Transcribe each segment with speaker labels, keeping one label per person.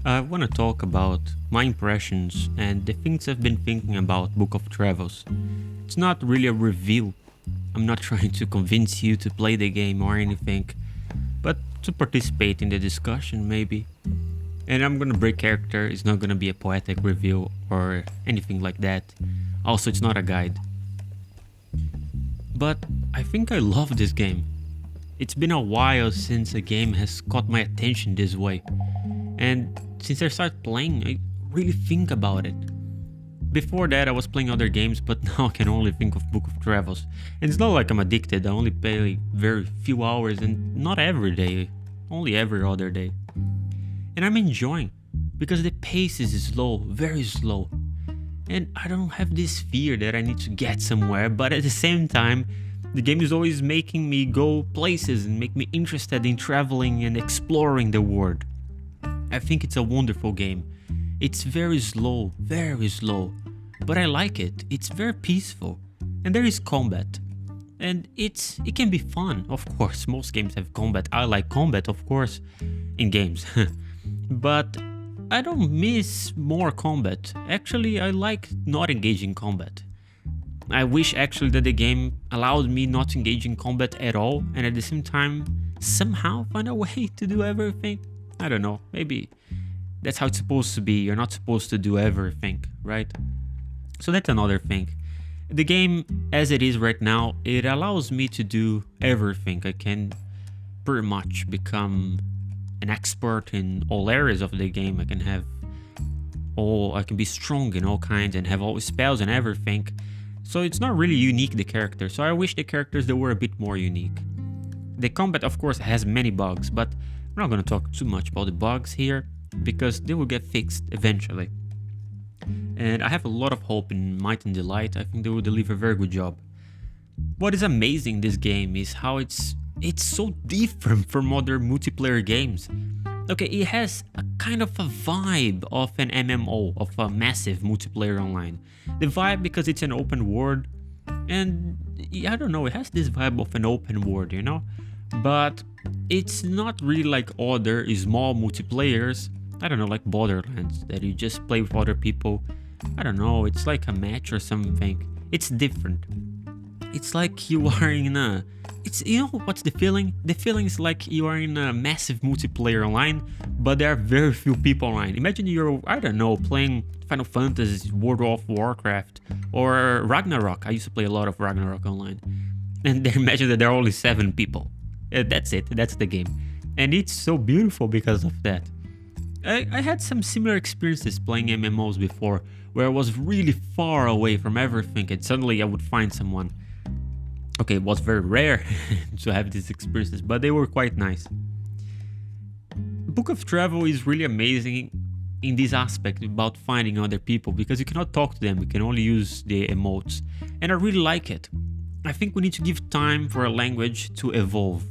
Speaker 1: I want to talk about my impressions and the things I've been thinking about Book of Travels. It's not really a review. I'm not trying to convince you to play the game or anything, but to participate in the discussion maybe. And I'm gonna break character, it's not gonna be a poetic review or anything like that. Also, it's not a guide. But I think I love this game. It's been a while since a game has caught my attention this way. And since I started playing, I really think about it. Before that, I was playing other games, but now I can only think of Book of Travels. And it's not like I'm addicted, I only play very few hours and not every day, only every other day. And I'm enjoying because the pace is slow, very slow. And I don't have this fear that I need to get somewhere, but at the same time, the game is always making me go places and make me interested in traveling and exploring the world. I think it's a wonderful game. It's very slow, but I like it. It's very peaceful, and there is combat, and it can be fun. Of course, most games have combat. I like combat, of course, in games, but I don't miss more combat. Actually, I like not engaging combat. I wish actually that the game allowed me not to engage in combat at all, and at the same time somehow find a way to do everything. I don't know, maybe that's how it's supposed to be. You're not supposed to do everything, right? So that's another thing. The game, as it is right now, it allows me to do everything. I can pretty much become an expert in all areas of the game. I can be strong in all kinds and have all spells and everything. So it's not really unique, the character. So I wish the characters they were a bit more unique. The combat, of course, has many bugs, but I'm not gonna talk too much about the bugs here because they will get fixed eventually. And I have a lot of hope in Might and Delight. I think they will deliver a very good job. What is amazing in this game is how it's so different from other multiplayer games. Okay, it has a kind of a vibe of an MMO, of a massive multiplayer online. The vibe because it's an open world, and I don't know, it has this vibe of an open world, you know? But it's not really like other small multiplayers. I don't know, like Borderlands, that you just play with other people. I don't know, it's like a match or something. It's different. It's like you are in a. It's, you know what's the feeling? The feeling is like you are in a massive multiplayer online, but there are very few people online. Imagine you're, I don't know, playing Final Fantasy, World of Warcraft, or Ragnarok. I used to play a lot of Ragnarok online. And then imagine that there are only 7 people. That's it, that's the game. And it's so beautiful because of that. I had some similar experiences playing MMOs before, where I was really far away from everything and suddenly I would find someone. Okay, it was very rare to have these experiences, but they were quite nice. Book of Travel is really amazing in this aspect about finding other people because you cannot talk to them, you can only use the emotes. And I really like it. I think we need to give time for a language to evolve.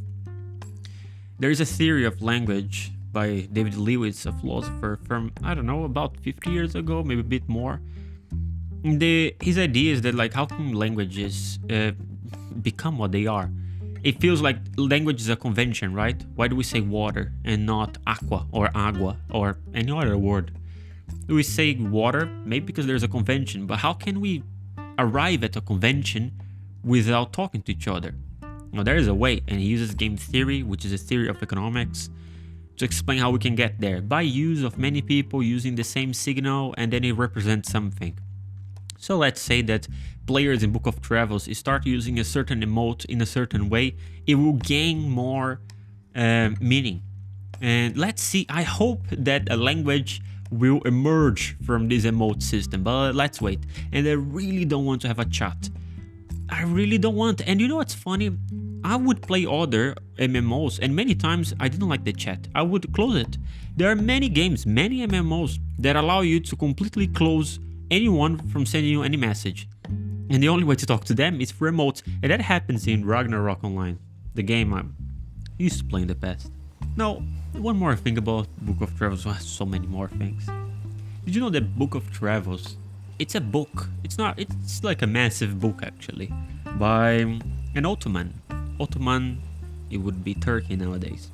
Speaker 1: There is a theory of language by David Lewis, a philosopher from, I don't know, about 50 years ago, maybe a bit more. His idea is that, like, how can languages become what they are? It feels like language is a convention, right? Why do we say water and not aqua or agua or any other word? Do we say water? Maybe because there's a convention, but how can we arrive at a convention without talking to each other? Now, there is a way, and he uses game theory, which is a theory of economics, to explain how we can get there by use of many people using the same signal, and then it represents something. So let's say that players in Book of Travels start using a certain emote in a certain way, it will gain more meaning. And let's see, I hope that a language will emerge from this emote system, but let's wait. And I really don't want to have a chat. I really don't want. And you know what's funny? I would play other MMOs, and many times I didn't like the chat. I would close it. There are many games, many MMOs that allow you to completely close anyone from sending you any message. And the only way to talk to them is through emotes, and that happens in Ragnarok Online, the game I used to play in the past. Now, one more thing about Book of Travels. Oh, so many more things. Did you know that Book of Travels? It's a book. It's not. It's like a massive book actually, by an Ottoman. Ottoman, it would be Turkey nowadays.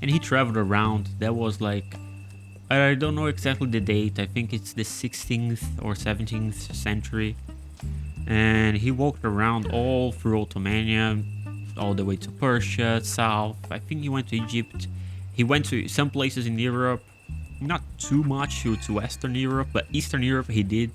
Speaker 1: And he traveled around. That was like I don't know exactly the date. I think it's the 16th or 17th century. And he walked around all through Ottomania, all the way to Persia, south. I think he went to Egypt. He went to some places in Europe, not too much to Western Europe, but Eastern Europe he did.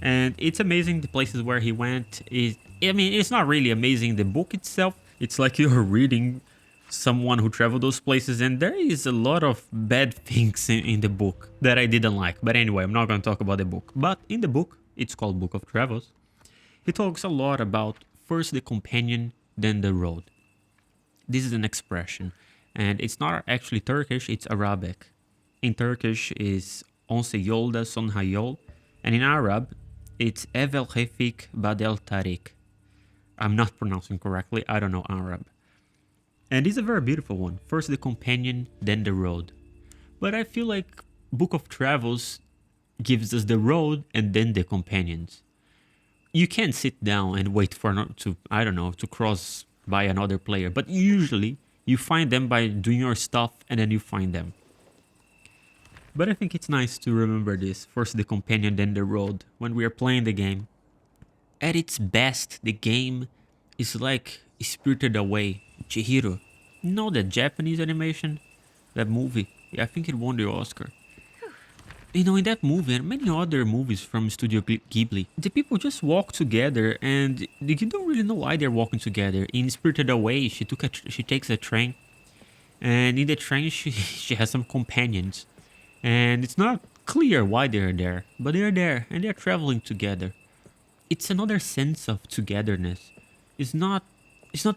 Speaker 1: And it's amazing the places where he went. I mean, it's not really amazing the book itself. It's like you're reading someone who traveled those places, and there is a lot of bad things in the book that I didn't like. But anyway, I'm not going to talk about the book. But in the book, it's called Book of Travels. He talks a lot about first the companion, then the road. This is an expression, and it's not actually Turkish, it's Arabic. In Turkish is Onse yolda sonra yol, and in Arab it's Evel Refik Badel Tarik. I'm not pronouncing correctly, I don't know Arab. And it's a very beautiful one. First the companion, then the road. But I feel like Book of Travels gives us the road and then the companions. You can't sit down and wait for to cross by another player, but usually you find them by doing your stuff and then you find them. But I think it's nice to remember this. First the companion, then the road, when we are playing the game. At its best, the game is like Spirited Away, Chihiro. You know that Japanese animation? That movie? Yeah, I think it won the Oscar. You know, in that movie and many other movies from Studio Ghibli, the people just walk together and you don't really know why they're walking together. In Spirited Away, she takes a train, and in the train she has some companions. And it's not clear why they're there, but they're there and they're traveling together. It's another sense of togetherness. It's not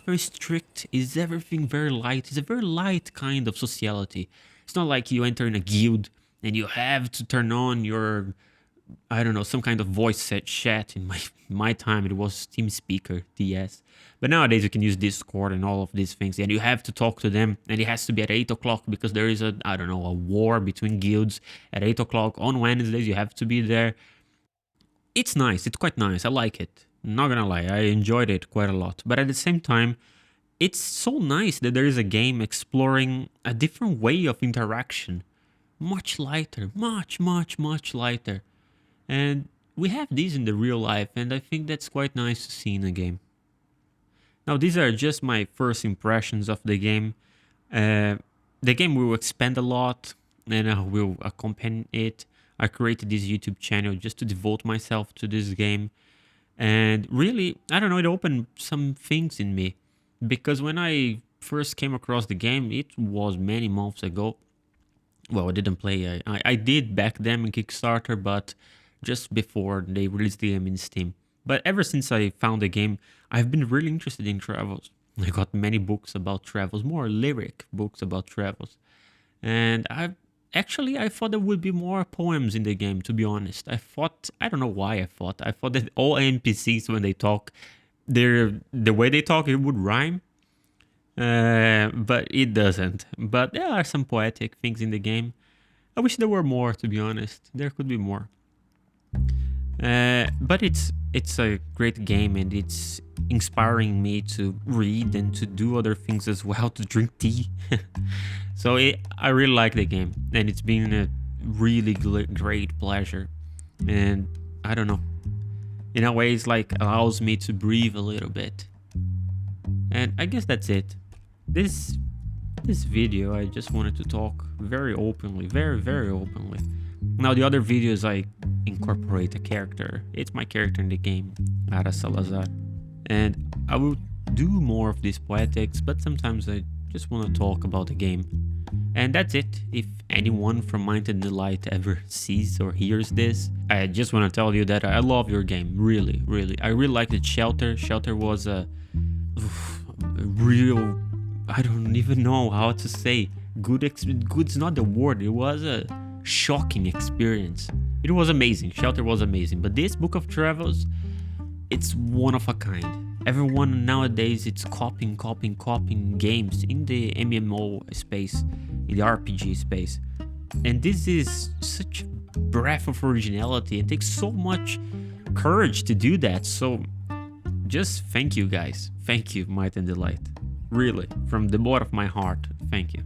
Speaker 1: very strict. It's everything very light. It's a very light kind of sociality. It's not like you enter in a guild and you have to turn on your, I don't know, some kind of voice set chat. In my time it was TeamSpeaker, TS. But nowadays you can use Discord and all of these things, and you have to talk to them, and it has to be at 8 o'clock because there is a war between guilds at 8 o'clock on Wednesdays. You have to be there. It's nice. It's quite nice. I like it. Not gonna lie, I enjoyed it quite a lot. But at the same time, it's so nice that there is a game exploring a different way of interaction. Much lighter, much lighter. And we have these in the real life, and I think that's quite nice to see in a game. Now, these are just my first impressions of the game. The game will expand a lot, and I will accompany it. I created this YouTube channel just to devote myself to this game. And really, I don't know, it opened some things in me. Because when I first came across the game, it was many months ago. Well, I didn't play. I did back then in Kickstarter, but just before they released the game in Steam. But ever since I found the game, I've been really interested in travels. I got many books about travels, more lyric books about travels. And I thought there would be more poems in the game, to be honest. I don't know why I thought that all NPCs, when they talk, the way they talk, it would rhyme. But it doesn't. But there are some poetic things in the game. I wish there were more, to be honest. There could be more. But it's a great game, and it's inspiring me to read and to do other things as well, to drink tea. So I really like the game, and it's been a really great pleasure. And I don't know, in a way, it's like allows me to breathe a little bit. And I guess that's it. This video, I just wanted to talk very openly, very openly. Now, the other videos, I incorporate a character. It's my character in the game, Ara Salazar. And I will do more of these poetics, but sometimes I just want to talk about the game. And that's it. If anyone from Mind and Delight ever sees or hears this, I just want to tell you that I love your game. Really. I really liked it. Shelter was a real, I don't even know how to say. Good's not the word. It was a shocking experience. It was amazing. Shelter was amazing. But this Book of Travels, it's one of a kind. Everyone nowadays, it's copying games in the MMO space, in the RPG space. And this is such a breath of originality. It takes so much courage to do that. So just thank you, guys. Thank you, Might and Delight. Really, from the bottom of my heart, thank you.